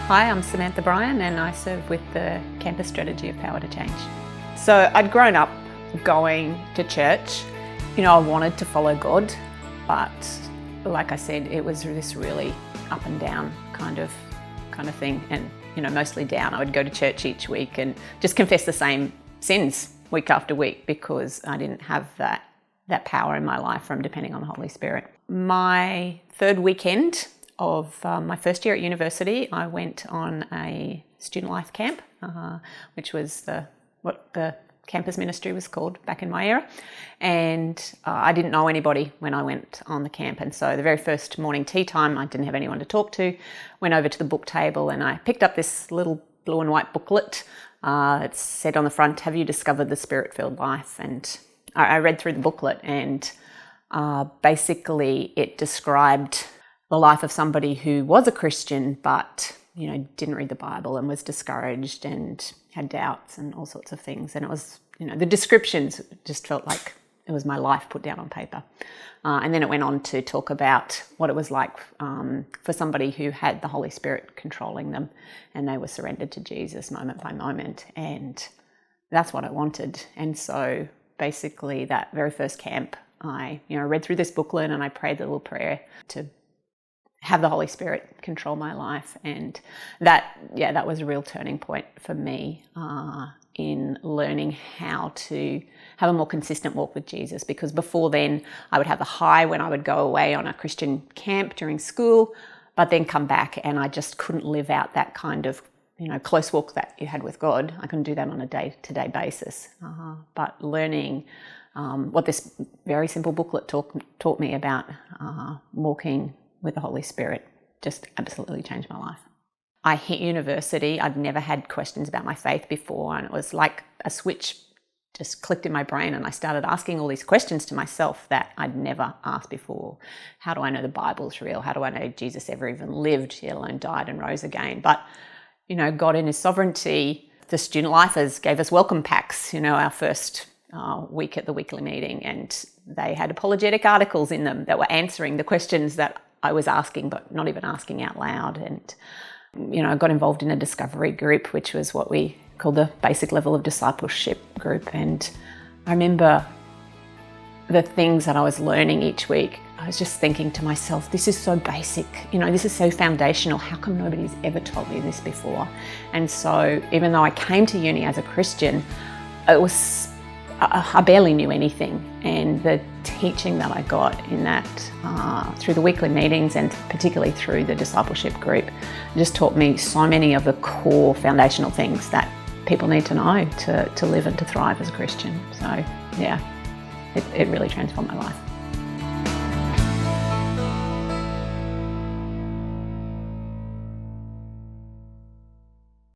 Hi, I'm Samantha Bryan and I serve with the campus strategy of Power to Change. So I'd grown up going to church. I wanted to follow God, but like I said, it was this really up and down kind of thing. And mostly down. I would go to church each week and just confess the same sins week after week because I didn't have that power in my life from depending on the Holy Spirit. My third weekend of my first year at university, I went on a student life camp, which was what the campus ministry was called back in my era. And I didn't know anybody when I went on the camp. And so the very first morning tea time, I didn't have anyone to talk to. Went over to the book table and I picked up this little blue and white booklet. It said on the front, "Have you discovered the Spirit-filled life?" And I read through the booklet and basically it described the life of somebody who was a Christian but didn't read the Bible and was discouraged and had doubts and all sorts of things. And it was, the descriptions just felt like it was my life put down on paper. And then it went on to talk about what it was like for somebody who had the Holy Spirit controlling them and they were surrendered to Jesus moment by moment. And that's what I wanted. And so basically that very first camp, I read through this booklet and I prayed the little prayer to have the Holy Spirit control my life. And that was a real turning point for me in learning how to have a more consistent walk with Jesus, because before then I would have the high when I would go away on a Christian camp during school, but then come back and I just couldn't live out that kind of close walk that you had with God. I couldn't do that on a day-to-day basis. But learning what this very simple booklet taught me about walking with the Holy Spirit just absolutely changed my life. I hit university. I'd never had questions about my faith before, and it was like a switch just clicked in my brain and I started asking all these questions to myself that I'd never asked before. How do I know the Bible's real? How do I know Jesus ever even lived, let alone died and rose again? But, God in his sovereignty, the student lifers gave us welcome packs, our first week at the weekly meeting, and they had apologetic articles in them that were answering the questions that I was asking, but not even asking out loud. And, I got involved in a discovery group, which was what we call the basic level of discipleship group. And I remember the things that I was learning each week. I was just thinking to myself, this is so basic, this is so foundational. How come nobody's ever told me this before? And so even though I came to uni as a Christian, I barely knew anything, and the teaching that I got in that through the weekly meetings and particularly through the discipleship group just taught me so many of the core foundational things that people need to know to live and to thrive as a Christian. So it really transformed my life.